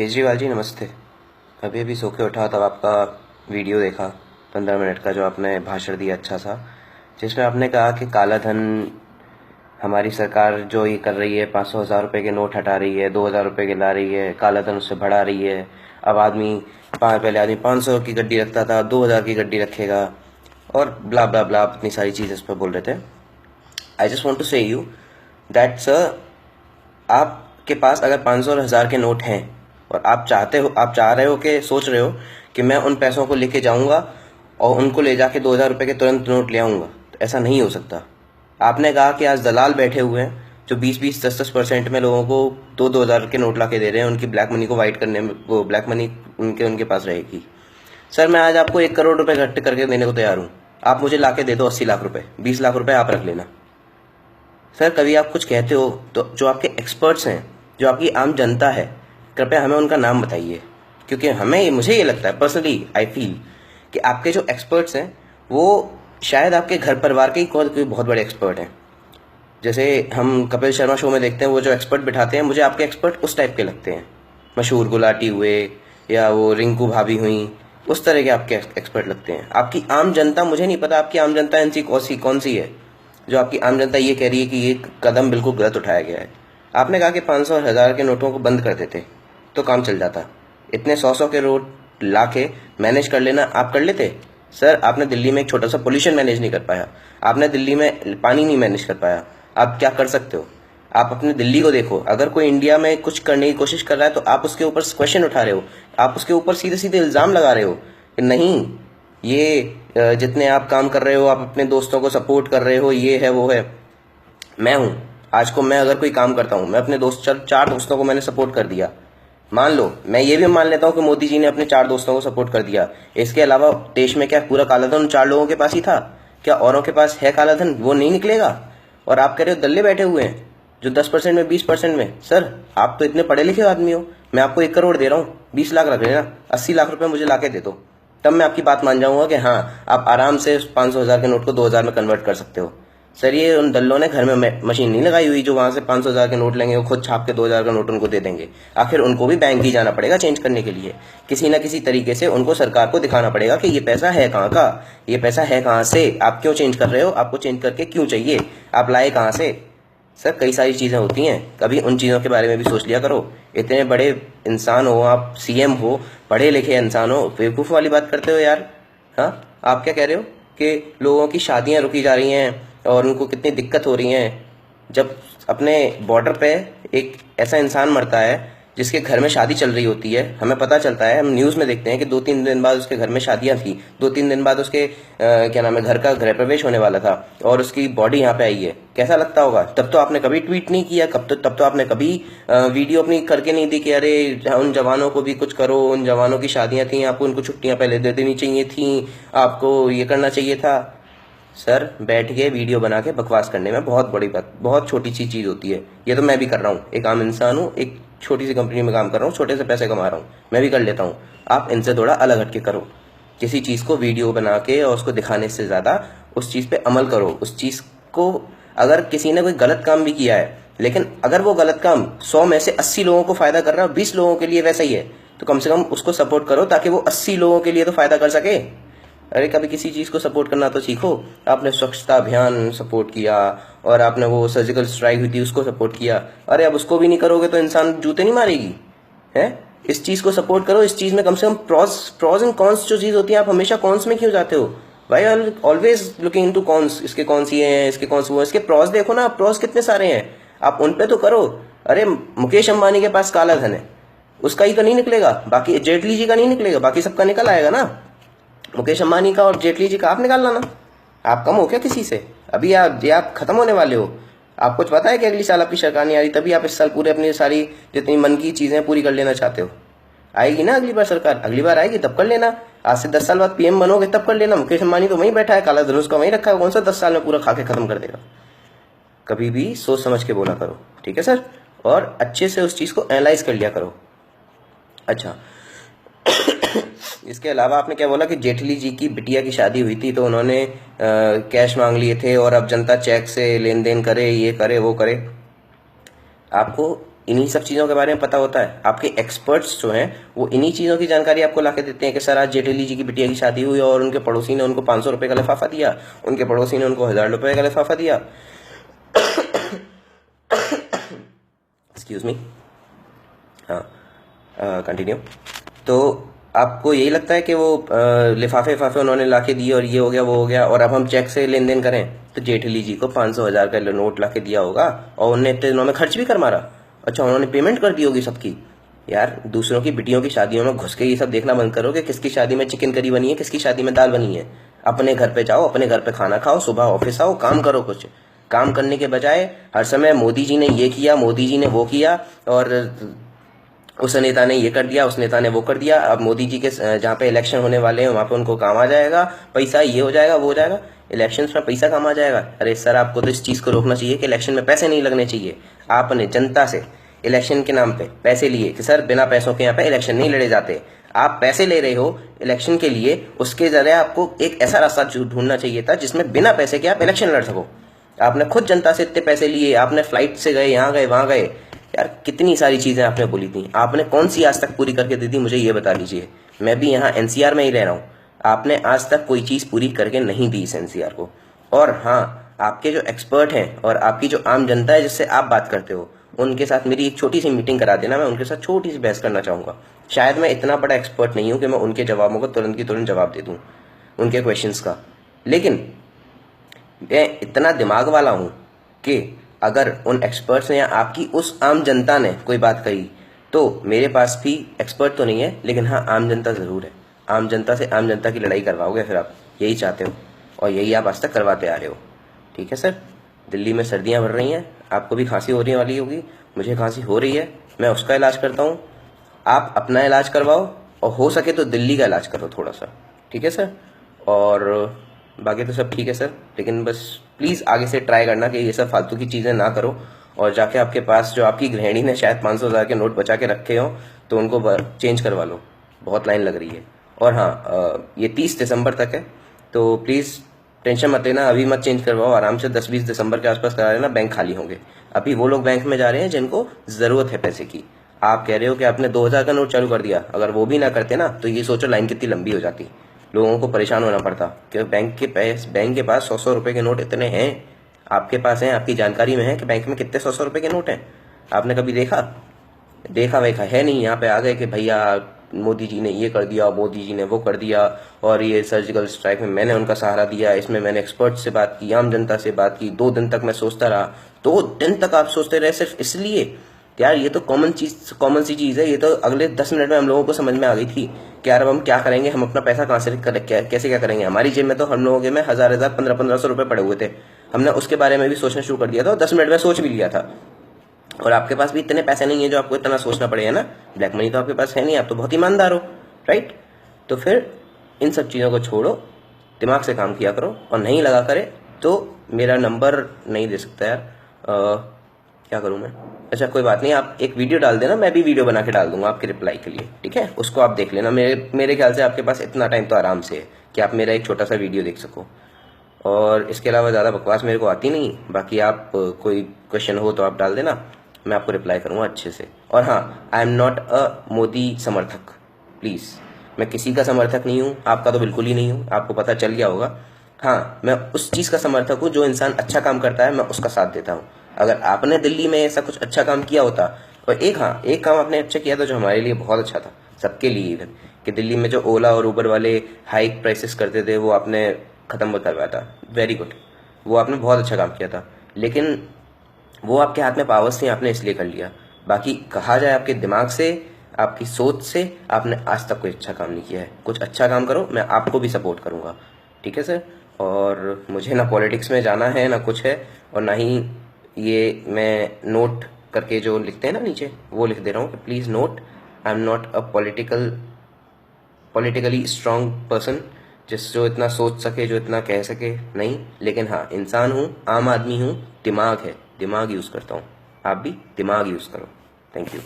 केजरीवाल जी नमस्ते। अभी अभी सो के उठा तब आपका वीडियो देखा 15 मिनट का, जो आपने भाषण दिया अच्छा सा, जिसमें आपने कहा कि काला धन हमारी सरकार जो ये कर रही है, 500 1000 रुपये के नोट हटा रही है, 2000 रुपये के ला रही है, काला धन उससे बढ़ा रही है। अब पहले आदमी 500 की गड्डी रखता था, 2000 की गड्डी रखेगा, और ब्ला ब्ला ब्ला इतनी सारी चीज़ इस पर बोल रहे थे। आई जस्ट वॉन्ट टू से यू दैट सर, आपके पास अगर 500 और 1000 के नोट हैं और आप चाह रहे हो कि सोच रहे हो कि मैं उन पैसों को लेके जाऊंगा और उनको ले जाके 2000 रुपये के तुरंत नोट ले आऊंगा, तो ऐसा नहीं हो सकता। आपने कहा कि आज दलाल बैठे हुए हैं जो 20-20 10-10% में लोगों को 2-2000 के नोट ला के दे रहे हैं, उनकी ब्लैक मनी को वाइट करने में, वो ब्लैक मनी उनके पास रहेगी। सर, मैं आज आपको 1 करोड़ रुपए इकट्ठे करके देने को तैयार हूँ। आप मुझे ला के दे दो 80 लाख रुपए, 20 लाख रुपए आप रख लेना। सर, कभी आप कुछ कहते हो तो जो आपके एक्सपर्ट्स हैं, जो आपकी आम जनता है, कृपया हमें उनका नाम बताइए, क्योंकि मुझे ये लगता है, पर्सनली आई फील कि आपके जो एक्सपर्ट्स हैं वो शायद आपके घर परिवार के ही कोई बहुत बड़े एक्सपर्ट हैं। जैसे हम कपिल शर्मा शो में देखते हैं, वो जो एक्सपर्ट बिठाते हैं, मुझे आपके एक्सपर्ट उस टाइप के लगते हैं। मशहूर गुलाटी हुए या वो रिंकू भाभी हुई, उस तरह के आपके एक्सपर्ट लगते हैं। आपकी आम जनता, मुझे नहीं पता आपकी आम जनता ऐसी कौन सी है जो आपकी आम जनता ये कह रही है कि ये कदम बिल्कुल गलत उठाया गया है। आपने कहा कि 500 और 1000 के नोटों को बंद कर देते तो काम चल जाता। इतने 100 के नोट ला के मैनेज कर लेना आप कर लेते। सर, आपने दिल्ली में एक छोटा सा पोल्यूशन मैनेज नहीं कर पाया, आपने दिल्ली में पानी नहीं मैनेज कर पाया। आप क्या कर सकते हो? आप अपने दिल्ली को देखो। अगर कोई इंडिया में कुछ करने की कोशिश कर रहा है तो आप उसके ऊपर क्वेश्चन उठा रहे हो, आप उसके ऊपर सीधे सीधे इल्ज़ाम लगा रहे हो कि नहीं, ये जितने आप काम कर रहे हो, आप अपने दोस्तों को सपोर्ट कर रहे हो, ये है वो है। मैं हूं, आज को मैं अगर कोई काम करता हूं, मैं अपने दोस्त 4 दोस्तों को मैंने सपोर्ट कर दिया, मान लो, मैं ये भी मान लेता हूं कि मोदी जी ने अपने 4 दोस्तों को सपोर्ट कर दिया। इसके अलावा देश में क्या पूरा काला धन उन 4 लोगों के पास ही था? क्या औरों के पास है काला धन? वो नहीं निकलेगा। और आप कह रहे हो दल्ले बैठे हुए हैं जो 10% में, 20% में। सर, आप तो इतने पढ़े लिखे आदमी हो, मैं आपको 1 करोड़ दे रहा हूँ, 20 लाख रख लेना, 80 लाख रुपए मुझे ला के दे दो, तब मैं आपकी बात मान जाऊंगा कि हाँ, आप आराम से 500 1000 के नोट को 2000 में कन्वर्ट कर सकते हो। सर, ये उन दल्लों ने घर में मशीन नहीं लगाई हुई जो वहां से 500 1000 के नोट लेंगे, वो खुद छाप के 2000 का नोट उनको दे देंगे। आखिर उनको भी बैंक ही जाना पड़ेगा चेंज करने के लिए। किसी ना किसी तरीके से उनको सरकार को दिखाना पड़ेगा कि ये पैसा है कहाँ का, ये पैसा है कहाँ से, आप क्यों चेंज कर रहे हो, आपको चेंज करके क्यों चाहिए, आप लाए कहाँ से। सर, कई सारी चीज़ें होती हैं, कभी उन चीज़ों के बारे में भी सोच लिया करो। इतने बड़े इंसान हो आप, सीएम हो, पढ़े लिखे इंसान हो, बेवकूफ़ वाली बात करते हो यार। हाँ, आप क्या कह रहे हो कि लोगों की शादियां रुकी जा रही हैं और उनको कितनी दिक्कत हो रही हैं, जब अपने बॉर्डर पे एक ऐसा इंसान मरता है जिसके घर में शादी चल रही होती है। हमें पता चलता है, हम न्यूज़ में देखते हैं कि 2-3 दिन बाद उसके घर में शादियां थी, 2-3 दिन बाद उसके क्या नाम है, घर का गृह प्रवेश होने वाला था और उसकी बॉडी यहाँ पे आई है। कैसा लगता होगा? तब तो आपने कभी ट्वीट नहीं किया, तब तो आपने कभी वीडियो अपनी करके नहीं दी कि अरे उन जवानों को भी कुछ करो, उन जवानों की शादियां थी, आपको उनको छुट्टियां पहले दे देनी चाहिए थी, आपको ये करना चाहिए था। सर, बैठ के वीडियो बना के बकवास करने में बहुत बड़ी बात, बहुत छोटी सी चीज़ होती है। ये तो मैं भी कर रहा हूँ, एक आम इंसान हूँ, एक छोटी सी कंपनी में काम कर रहा हूँ, छोटे से पैसे कमा रहा हूँ, मैं भी कर लेता हूँ। आप इनसे थोड़ा अलग हटके करो। किसी चीज़ को वीडियो बना के और उसको दिखाने से ज़्यादा उस चीज़ पे अमल करो। उस चीज़ को, अगर किसी ने कोई गलत काम भी किया है, लेकिन अगर वो गलत काम 100 में से 80 लोगों को फ़ायदा कर रहा है, 20 लोगों के लिए वैसा ही है, तो कम से कम उसको सपोर्ट करो ताकि वो 80 लोगों के लिए तो फ़ायदा कर सके। अरे, कभी किसी चीज़ को सपोर्ट करना तो सीखो। आपने स्वच्छता अभियान सपोर्ट किया और आपने वो सर्जिकल स्ट्राइक हुई थी उसको सपोर्ट किया। अरे, अब उसको भी नहीं करोगे तो इंसान जूते नहीं मारेगी है? इस चीज़ को सपोर्ट करो। इस चीज़ में कम से कम प्रॉज एंड कॉन्स जो चीज़ होती है, आप हमेशा कॉन्स में क्यों जाते हो? भाई, ऑलवेज लुकिंग इनटू कॉन्स। इसके कौन सी हैं, इसके कौन सी वो, इसके प्रॉज देखो ना, प्रॉज कितने सारे हैं, आप उन पे तो करो। अरे, मुकेश अंबानी के पास काला धन है, उसका ही तो नहीं निकलेगा, बाकी जेटली जी का नहीं निकलेगा, बाकी सबका निकल आएगा ना। मुकेश अंबानी का और जेटली जी का आप निकालना ना। आप कम हो क्या किसी से? अभी आप खत्म होने वाले हो। आपको पता है कि अगली साल आपकी सरकार नहीं आ रही, तभी आप इस साल पूरे अपनी सारी जितनी मन की चीजें पूरी कर लेना चाहते हो। आएगी ना अगली बार सरकार, अगली बार आएगी तब कर लेना। आज से 10 साल बाद पीएम बनोगे तब कर लेना। मुकेश अंबानी तो वहीं बैठा है, काला धनुष का वहीं रखा है, कौन सा 10 साल में पूरा खा के खत्म कर देगा? कभी भी सोच समझ के बोला करो, ठीक है सर? और अच्छे से उस चीज को एनालाइज कर लिया करो। अच्छा, इसके अलावा आपने क्या बोला कि जेटली जी की बिटिया की शादी हुई थी तो उन्होंने कैश मांग लिए थे और अब जनता चेक से लेन देन करे, ये करे वो करे। आपको इन्हीं सब चीज़ों के बारे में पता होता है। आपके एक्सपर्ट्स जो हैं वो इन्हीं चीज़ों की जानकारी आपको ला के देते हैं कि सर आज जेटली जी की बिटिया की शादी हुई और उनके पड़ोसी ने उनको 500 रुपये का लिफाफा दिया, उनके पड़ोसी ने उनको 1000 रुपये का लिफाफा दिया। एक्सक्यूज मी, हाँ कंटिन्यू। तो आपको यही लगता है कि वो लिफाफे लिफाफे उन्होंने ला के दिए और ये हो गया वो हो गया, और अब हम चेक से लेन देन करें तो जेटली जी को 500,000 का नोट ला के दिया होगा और उन्हें इतने दिनों में खर्च भी कर मारा। अच्छा, उन्होंने पेमेंट कर दी होगी सबकी। यार दूसरों की बिटियों की शादियों में घुस के ये सब देखना बंद करो कि किसकी शादी में चिकन करी बनी है, किसकी शादी में दाल बनी है। अपने घर पे जाओ, अपने घर पे खाना खाओ, सुबह ऑफिस आओ, काम करो। कुछ काम करने के बजाय हर समय मोदी जी ने ये किया, मोदी जी ने वो किया, और उस नेता ने ये कर दिया, उस नेता ने वो कर दिया। अब मोदी जी के जहाँ पे इलेक्शन होने वाले हैं वहाँ पे उनको काम आ जाएगा पैसा, ये हो जाएगा वो हो जाएगा। इलेक्शंस में पैसा काम आ जाएगा? अरे सर, आपको तो इस चीज़ को रोकना चाहिए कि इलेक्शन में पैसे नहीं लगने चाहिए। आपने जनता से इलेक्शन के नाम पे पैसे लिए कि सर बिना पैसों के यहाँ पे इलेक्शन नहीं लड़े जाते। आप पैसे ले रहे हो इलेक्शन के लिए, उसके जरिए आपको एक ऐसा रास्ता ढूंढना चाहिए था जिसमें बिना पैसे के आप इलेक्शन लड़ सको। आपने खुद जनता से इतने पैसे लिए, आपने फ्लाइट से गए, यहाँ गए वहाँ गए। यार कितनी सारी चीज़ें आपने बोली थी, आपने कौन सी आज तक पूरी करके दी थी, मुझे ये बता दीजिए। मैं भी यहाँ एनसीआर में ही रह रहा हूँ, आपने आज तक कोई चीज़ पूरी करके नहीं दी इस एनसीआर को। और हाँ, आपके जो एक्सपर्ट हैं और आपकी जो आम जनता है जिससे आप बात करते हो, उनके साथ मेरी एक छोटी सी मीटिंग करा देना। मैं उनके साथ छोटी सी बहस करना चाहूँगा। शायद मैं इतना बड़ा एक्सपर्ट नहीं हूँ कि मैं उनके जवाबों को तुरंत की तुरंत जवाब दे दूँ उनके क्वेश्चंस का, लेकिन मैं इतना दिमाग वाला हूँ कि अगर उन एक्सपर्ट्स ने या आपकी उस आम जनता ने कोई बात कही तो मेरे पास भी एक्सपर्ट तो नहीं है, लेकिन हाँ आम जनता ज़रूर है। आम जनता से आम जनता की लड़ाई करवाओगे, फिर आप यही चाहते हो और यही आप आज तक करवाते आ रहे हो। ठीक है सर, दिल्ली में सर्दियाँ बढ़ रही हैं, आपको भी खांसी होने वाली होगी, मुझे खांसी हो रही है, मैं उसका इलाज करता हूँ। आप अपना इलाज करवाओ और हो सके तो दिल्ली का इलाज करो थोड़ा सा। ठीक है सर, और बाकी तो सब ठीक है सर, लेकिन बस प्लीज़ आगे से ट्राई करना कि ये सब फालतू की चीज़ें ना करो, और जाके आपके पास जो आपकी गृहिणी ने शायद 500,000 के नोट बचा के रखे हो तो उनको चेंज करवा लो, बहुत लाइन लग रही है। और हाँ, ये 30 दिसंबर तक है, तो प्लीज़ टेंशन मत लेना, अभी मत चेंज करवाओ, आराम से 10-20 दिसंबर के आसपास करा लेना, बैंक खाली होंगे। अभी वो लोग बैंक में जा रहे हैं जिनको ज़रूरत है पैसे की। आप कह रहे हो कि आपने 2000 का नोट चालू कर दिया, अगर वो भी ना करते ना तो ये सोचो लाइन कितनी लंबी हो जाती, लोगों को परेशान होना पड़ता कि बैंक के पास 100-100 रुपए के नोट इतने हैं। आपके पास हैं, आपकी जानकारी में है कि बैंक में कितने 100-100 रुपए के नोट हैं? आपने कभी देखा वेखा है नहीं। यहाँ पे आ गए कि भैया मोदी जी ने ये कर दिया, मोदी जी ने वो कर दिया, और ये सर्जिकल स्ट्राइक में मैंने उनका सहारा दिया, इसमें मैंने एक्सपर्ट से बात की, आम जनता से बात की, 2 दिन तक मैं सोचता रहा। 2 दिन तक आप सोचते रहे सिर्फ इसलिए? यार ये तो कॉमन सी चीज़ है, ये तो अगले 10 मिनट में हम लोगों को समझ में आ गई थी कि यार अब हम क्या करेंगे, हम अपना पैसा कहाँ से कैसे क्या करेंगे। हमारी जेब में तो हम लोगों के में 1000-1000 1500 रुपये पड़े हुए थे, हमने उसके बारे में भी सोचना शुरू कर दिया था और 10 मिनट में सोच भी लिया था। और आपके पास भी इतने पैसे नहीं है जो आपको इतना सोचना पड़े, है ना। ब्लैक मनी तो आपके पास है नहीं, आप तो बहुत ईमानदार हो, राइट। तो फिर इन सब चीज़ों को छोड़ो, दिमाग से काम किया करो, और नहीं लगा करे तो मेरा नंबर नहीं दे सकता यार, क्या करूँ मैं। अच्छा कोई बात नहीं, आप एक वीडियो डाल देना, मैं भी वीडियो बना के डाल दूंगा आपके रिप्लाई के लिए, ठीक है। उसको आप देख लेना, मेरे ख्याल से आपके पास इतना टाइम तो आराम से है कि आप मेरा एक छोटा सा वीडियो देख सको। और इसके अलावा ज़्यादा बकवास मेरे को आती नहीं। बाकी आप कोई क्वेश्चन हो तो आप डाल देना, मैं आपको रिप्लाई करूँगा अच्छे से। और हाँ, I am not a Modi समर्थक, प्लीज़। मैं किसी का समर्थक नहीं हूँ, आपका तो बिल्कुल ही नहीं हूँ, आपको पता चल गया होगा। हाँ, मैं उस चीज़ का समर्थक हूँ, जो इंसान अच्छा काम करता है मैं उसका साथ देता हूँ। अगर आपने दिल्ली में ऐसा कुछ अच्छा काम किया होता, और एक काम आपने अच्छा किया था जो हमारे लिए बहुत अच्छा था, सबके लिए इवन, कि दिल्ली में जो ओला और उबर वाले हाइक प्राइसेस करते थे वो आपने ख़त्म करवाया था, वेरी गुड, वो आपने बहुत अच्छा काम किया था। लेकिन वो आपके हाथ में पावर्स थी, आपने इसलिए कर लिया। बाकी कहा जाए आपके दिमाग से, आपकी सोच से आपने आज तक कोई अच्छा काम नहीं किया है। कुछ अच्छा काम करो, मैं आपको भी सपोर्ट करूँगा, ठीक है सर। और मुझे ना पॉलिटिक्स में जाना है ना कुछ है, और ना ही ये मैं नोट करके जो लिखते हैं ना नीचे, वो लिख दे रहा हूँ कि please note, I am not a politically strong person, जो इतना सोच सके, जो इतना कह सके, नहीं। लेकिन हाँ, इंसान हूँ, आम आदमी हूँ, दिमाग है, दिमाग यूज़ करता हूँ। आप भी दिमाग यूज़ करो। Thank you.